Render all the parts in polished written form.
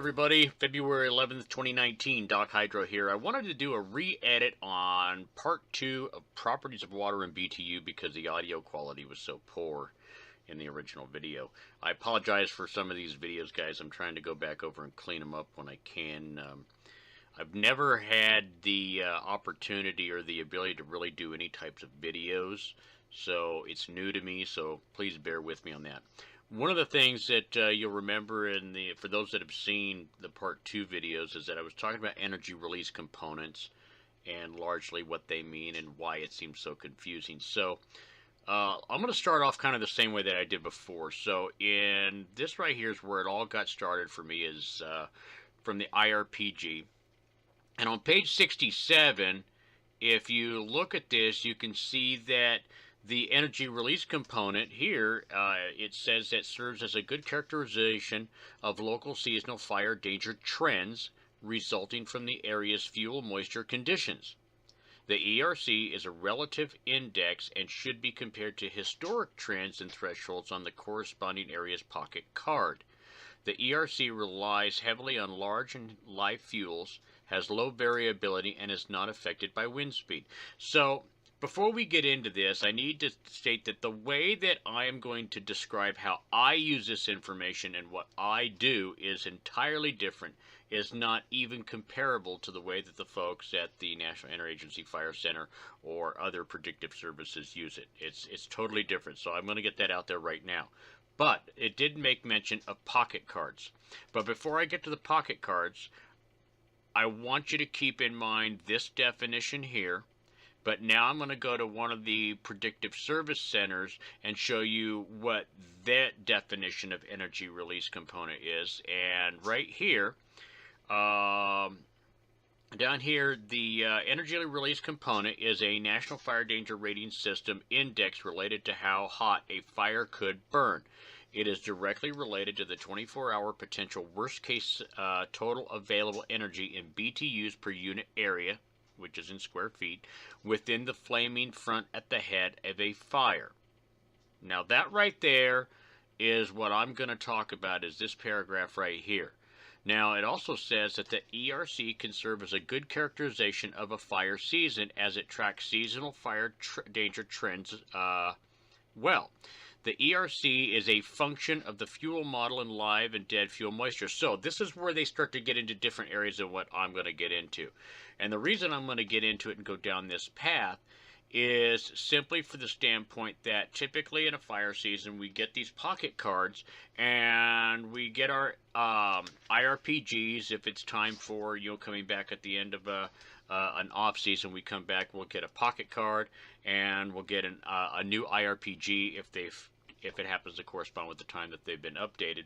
everybody. February 11th, 2019, Doc Hydro here. I wanted to do a re-edit on part 2 of Properties of Water in BTU because the audio quality was so poor in the original video. I apologize for some of these videos, guys. I'm trying to go back over and clean them up when I can. I've never had the opportunity or the ability to really do any types of videos, so it's new to me, so please bear with me on that. One of the things that you'll remember for those that have seen the part 2 videos is that I was talking about energy release components and largely what they mean and why it seems so confusing. So I'm going to start off kind of the same way that I did before. So in this right here is where it all got started for me, is from the IRPG. And on page 67, if you look at this, you can see that the energy release component here, it says that serves as a good characterization of local seasonal fire danger trends resulting from the area's fuel moisture conditions. The ERC is a relative index and should be compared to historic trends and thresholds on the corresponding area's pocket card. The ERC relies heavily on large and live fuels, has low variability, and is not affected by wind speed. So before we get into this, I need to state that the way that I am going to describe how I use this information and what I do is entirely different, is not even comparable to the way that the folks at the National Interagency Fire Center or other predictive services use it. It's totally different, so I'm going to get that out there right now. But it did make mention of pocket cards. But before I get to the pocket cards, I want you to keep in mind this definition here. But now I'm going to go to one of the predictive service centers and show you what that definition of energy release component is. And right here, down here, the energy release component is a National Fire Danger Rating System index related to how hot a fire could burn. It is directly related to the 24-hour potential worst-case total available energy in BTUs per unit area, which is in square feet, within the flaming front at the head of a fire. Now that right there is what I'm going to talk about, is this paragraph right here. Now it also says that the ERC can serve as a good characterization of a fire season as it tracks seasonal fire danger trends well. The ERC is a function of the fuel model in live and dead fuel moisture. So this is where they start to get into different areas of what I'm going to get into. And the reason I'm going to get into it and go down this path is simply for the standpoint that typically in a fire season we get these pocket cards and we get our IRPGs if it's time for, coming back at the end of an off season. We come back, we'll get a pocket card, and we'll get a new IRPG if it happens to correspond with the time that they've been updated.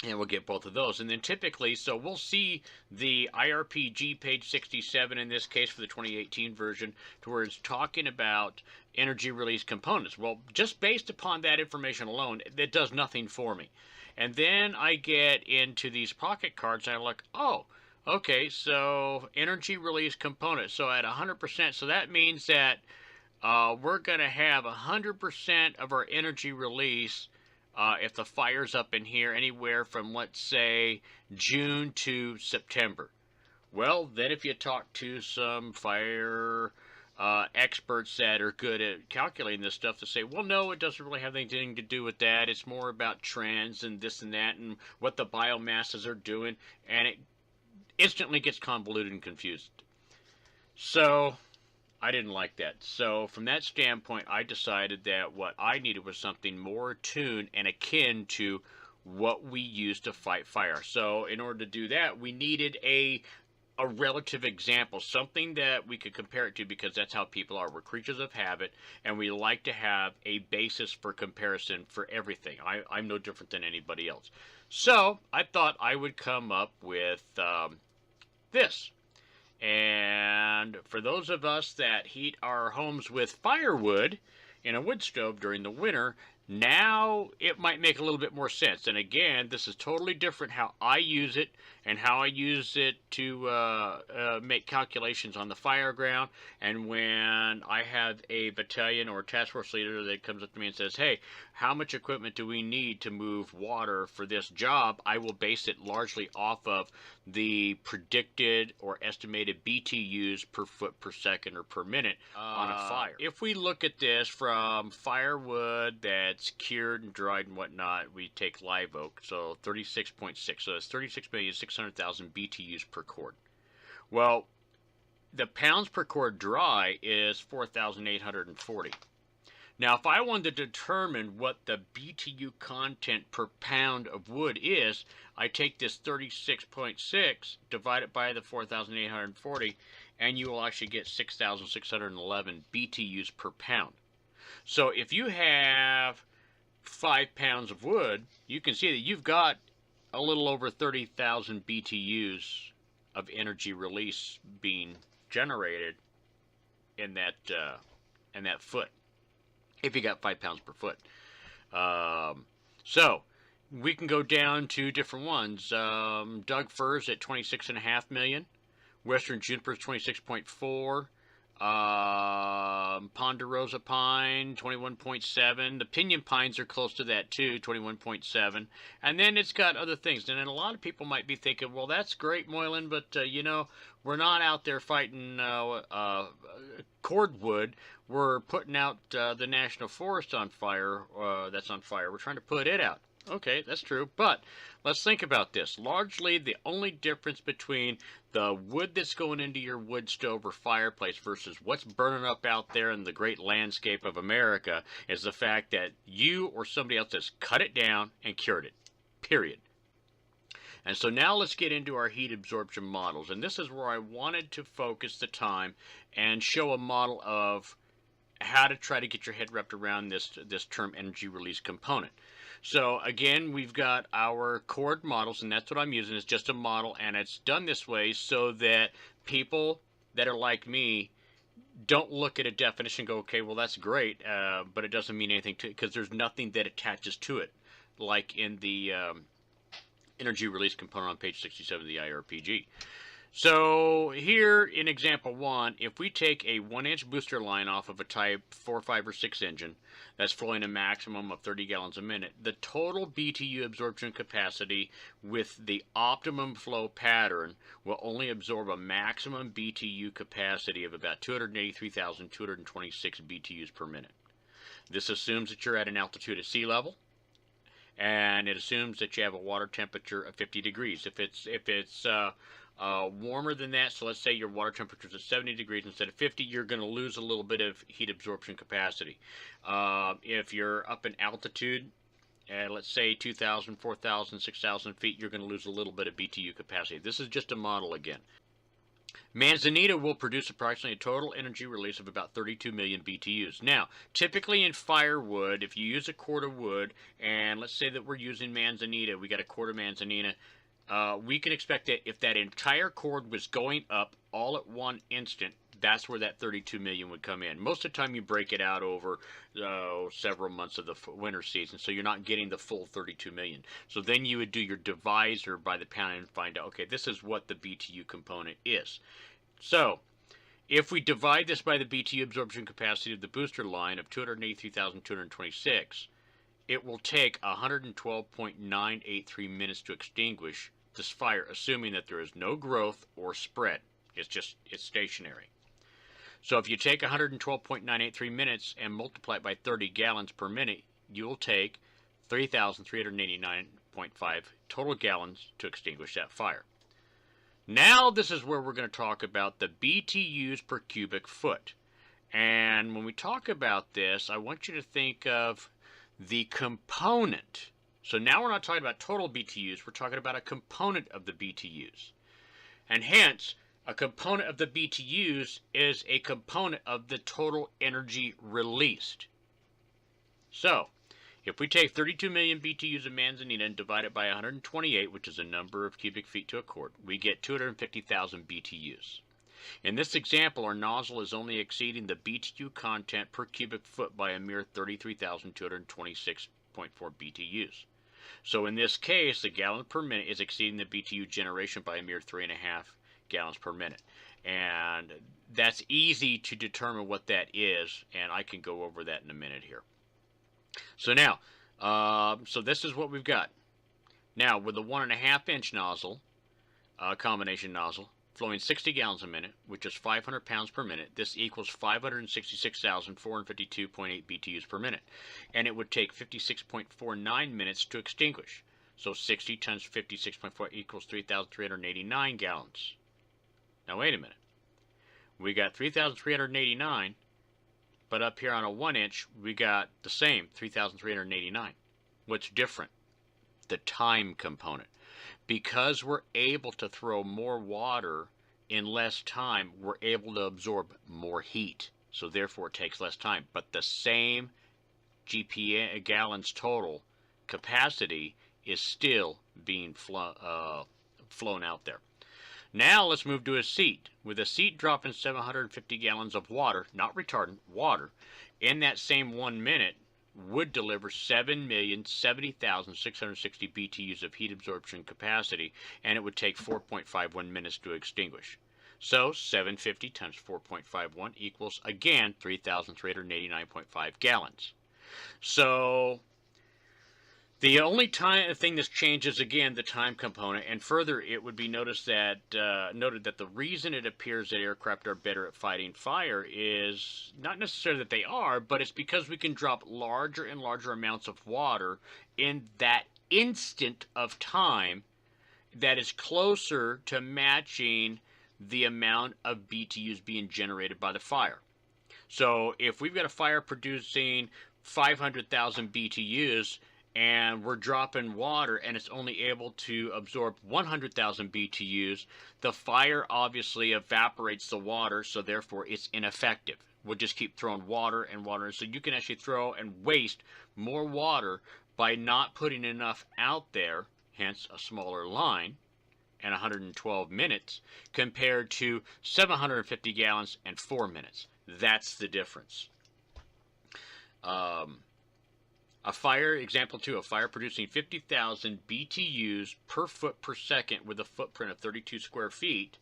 And we'll get both of those. And then typically, so we'll see the IRPG page 67 in this case for the 2018 version, to where it's talking about energy release components. Well, just based upon that information alone, it does nothing for me. And then I get into these pocket cards and I look, oh, okay, so energy release components. So at 100%, so that means that we're going to have 100% of our energy release if the fire's up in here anywhere from, let's say, June to September. Well, then if you talk to some fire experts that are good at calculating this stuff, to say, well, no, it doesn't really have anything to do with that. It's more about trends and this and that and what the biomasses are doing. And it instantly gets convoluted and confused. So I didn't like that. So from that standpoint, I decided that what I needed was something more attuned and akin to what we use to fight fire. So in order to do that, we needed a relative example, something that we could compare it to, because that's how people are. We're creatures of habit, and we like to have a basis for comparison for everything. I'm no different than anybody else. So I thought I would come up with this. And for those of us that heat our homes with firewood in a wood stove during the winter, now it might make a little bit more sense. And again, this is totally different how I use it and how I use it to make calculations on the fire ground. And when I have a battalion or task force leader that comes up to me and says, hey, how much equipment do we need to move water for this job, I will base it largely off of the predicted or estimated BTUs per foot per second or per minute on a fire. If we look at this from firewood that's cured and dried and whatnot, we take live oak, so 36.6, so that's 36,600,000 BTUs per cord. Well, the pounds per cord dry is 4,840. Now, if I wanted to determine what the BTU content per pound of wood is, I take this 36.6, divide it by the 4,840, and you will actually get 6,611 BTUs per pound. So if you have 5 pounds of wood, you can see that you've got a little over 30,000 BTUs of energy release being generated in that foot, if you got 5 pounds per foot. So we can go down to different ones. Doug firs at 26.5 million. Western juniper is 26.4. Ponderosa pine 21.7. The pinyon pines are close to that too, 21.7. And then it's got other things. And then a lot of people might be thinking, well, that's great, Moylan, but you know, we're not out there fighting cordwood. We're putting out the national forest on fire. That's on fire. We're trying to put it out. Okay, that's true, but let's think about this. Largely, the only difference between the wood that's going into your wood stove or fireplace versus what's burning up out there in the great landscape of America is the fact that you or somebody else has cut it down and cured it, period. And so now let's get into our heat absorption models, and this is where I wanted to focus the time and show a model of how to try to get your head wrapped around this term energy release component. So again, we've got our cord models, and that's what I'm using. It's just a model, and it's done this way so that people that are like me don't look at a definition and go, okay, well, that's great, but it doesn't mean anything to it because there's nothing that attaches to it, like in the energy release component on page 67 of the IRPG. So here in example 1, if we take a 1-inch booster line off of a type 4, 5, or 6 engine that's flowing a maximum of 30 gallons a minute, the total BTU absorption capacity with the optimum flow pattern will only absorb a maximum BTU capacity of about 283,226 BTUs per minute. This assumes that you're at an altitude at sea level, and it assumes that you have a water temperature of 50 degrees. If it's warmer than that, so let's say your water temperature is at 70 degrees instead of 50, you're going to lose a little bit of heat absorption capacity. If you're up in altitude, let's say 2,000, 4,000, 6,000 feet, you're going to lose a little bit of BTU capacity. This is just a model again. Manzanita will produce approximately a total energy release of about 32 million BTUs. Now, typically in firewood, if you use a cord of wood, and let's say that we're using manzanita, we got a cord of manzanita, we can expect that if that entire cord was going up all at one instant, that's where that 32 million would come in. Most of the time you break it out over several months of the winter season, so you're not getting the full 32 million. So then you would do your divisor by the pound and find out, okay, this is what the BTU component is. So if we divide this by the BTU absorption capacity of the booster line of 283,226, it will take 112.983 minutes to extinguish this fire, assuming that there is no growth or spread. It's stationary. So if you take 112.983 minutes and multiply it by 30 gallons per minute, you'll take 3,389.5 total gallons to extinguish that fire. Now this is where we're going to talk about the BTUs per cubic foot. And when we talk about this, I want you to think of the component. So now we're not talking about total BTUs, we're talking about a component of the BTUs. And hence, a component of the BTUs is a component of the total energy released. So, if we take 32 million BTUs of manzanita and divide it by 128, which is the number of cubic feet to a quart, we get 250,000 BTUs. In this example, our nozzle is only exceeding the BTU content per cubic foot by a mere 33,226.4 BTUs. So in this case, the gallon per minute is exceeding the BTU generation by a mere 3.5 gallons per minute. And that's easy to determine what that is, and I can go over that in a minute here. So now, so this is what we've got. Now, with the 1.5 inch nozzle, combination nozzle, flowing 60 gallons a minute, which is 500 pounds per minute, this equals 566,452.8 BTUs per minute. And it would take 56.49 minutes to extinguish. So 60 times 56.4 equals 3,389 gallons. Now wait a minute. We got 3,389, but up here on a 1 inch, we got the same, 3,389. What's different? The time component. Because we're able to throw more water in less time, we're able to absorb more heat. So therefore it takes less time. But the same gallons total capacity is still being flown out there. Now let's move to a seat. With a seat dropping 750 gallons of water, not retardant, water, in that same 1 minute, would deliver 7,070,660 BTUs of heat absorption capacity, and it would take 4.51 minutes to extinguish. So 750 times 4.51 equals, again, 3,389.5 gallons. So the only thing this changes, again, the time component, and further it would be noted that the reason it appears that aircraft are better at fighting fire is not necessarily that they are, but it's because we can drop larger and larger amounts of water in that instant of time that is closer to matching the amount of BTUs being generated by the fire. So if we've got a fire producing 500,000 BTUs, and we're dropping water and it's only able to absorb 100,000 BTUs, the fire obviously evaporates the water, so therefore it's ineffective. We'll just keep throwing water and water. So you can actually throw and waste more water by not putting enough out there, hence a smaller line and 112 minutes, compared to 750 gallons and 4 minutes. That's the difference. A fire, example 2, a fire producing 50,000 BTUs per foot per second with a footprint of 32 square feet,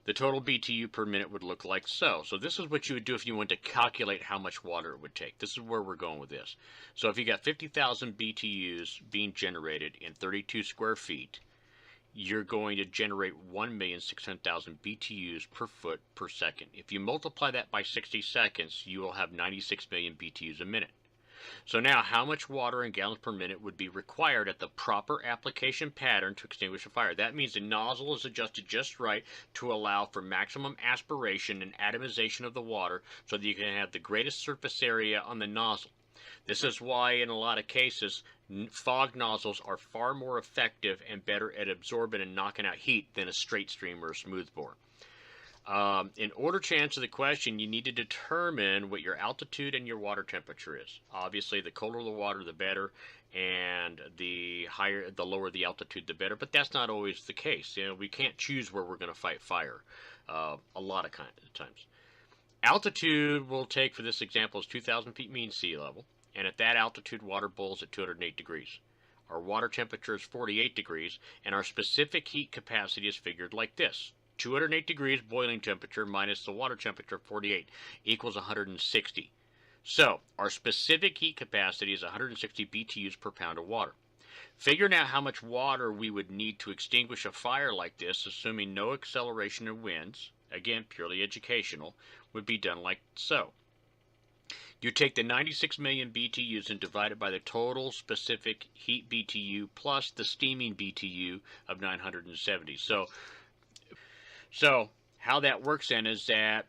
the total BTU per minute would look like so. So this is what you would do if you wanted to calculate how much water it would take. This is where we're going with this. So if you got 50,000 BTUs being generated in 32 square feet, you're going to generate 1,600,000 BTUs per foot per second. If you multiply that by 60 seconds, you will have 96 million BTUs a minute. So now, how much water in gallons per minute would be required at the proper application pattern to extinguish a fire? That means the nozzle is adjusted just right to allow for maximum aspiration and atomization of the water so that you can have the greatest surface area on the nozzle. This is why, in a lot of cases, fog nozzles are far more effective and better at absorbing and knocking out heat than a straight stream or a smoothbore. In order to answer the question, you need to determine what your altitude and your water temperature is. Obviously, the colder the water, the better, and the lower the altitude, the better. But that's not always the case. You know, we can't choose where we're going to fight fire a lot of times. Altitude we'll take for this example is 2,000 feet mean sea level, and at that altitude, water boils at 208 degrees. Our water temperature is 48 degrees, and our specific heat capacity is figured like this. 208 degrees boiling temperature minus the water temperature 48 equals 160. So our specific heat capacity is 160 BTUs per pound of water. Figuring out how much water we would need to extinguish a fire like this, assuming no acceleration of winds, again purely educational, would be done like so. You take the 96 million BTUs and divide it by the total specific heat BTU plus the steaming BTU of 970. So how that works then is that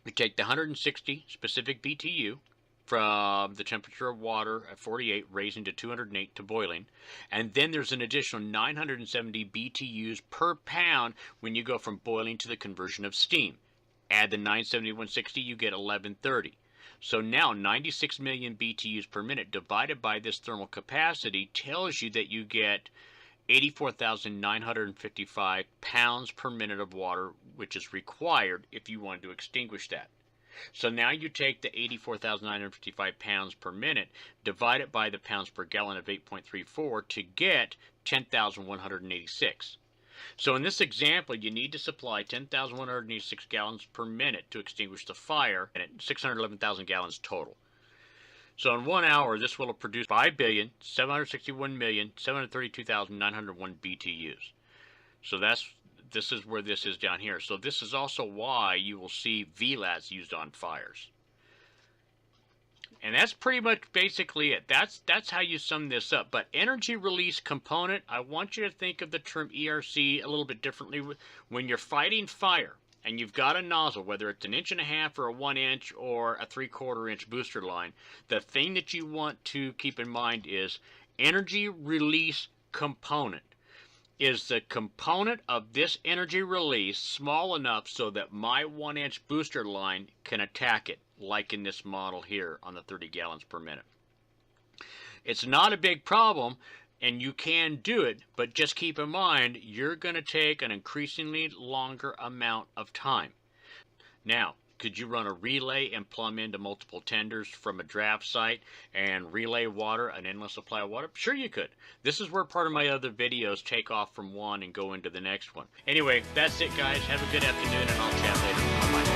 we take the 160 specific BTU from the temperature of water at 48 raising to 208 to boiling, and then there's an additional 970 BTUs per pound when you go from boiling to the conversion of steam. Add the 970 160, you get 1130. So now 96 million BTUs per minute divided by this thermal capacity tells you that you get 84,955 pounds per minute of water, which is required if you wanted to extinguish that. So now you take the 84,955 pounds per minute, divide it by the pounds per gallon of 8.34 to get 10,186. So in this example, you need to supply 10,186 gallons per minute to extinguish the fire, and at 611,000 gallons total. So in 1 hour, this will have produced 5,761,732,901 BTUs. So this is where this is down here. So this is also why you will see VLATs used on fires. And that's pretty much basically it. That's how you sum this up. But energy release component, I want you to think of the term ERC a little bit differently. When you're fighting fire and you've got a nozzle, whether it's 1.5 inches or a 1 inch or a 3/4 inch booster line, the thing that you want to keep in mind is energy release component. Is the component of this energy release small enough so that my 1 inch booster line can attack it, like in this model here on the 30 gallons per minute? It's not a big problem, and you can do it, but just keep in mind you're going to take an increasingly longer amount of time. Now, could you run a relay and plumb into multiple tenders from a draft site and relay water, an endless supply of water? Sure you could. This is where part of my other videos take off from one and go into the next one. Anyway, that's it, guys. Have a good afternoon, and I'll chat later. Bye-bye.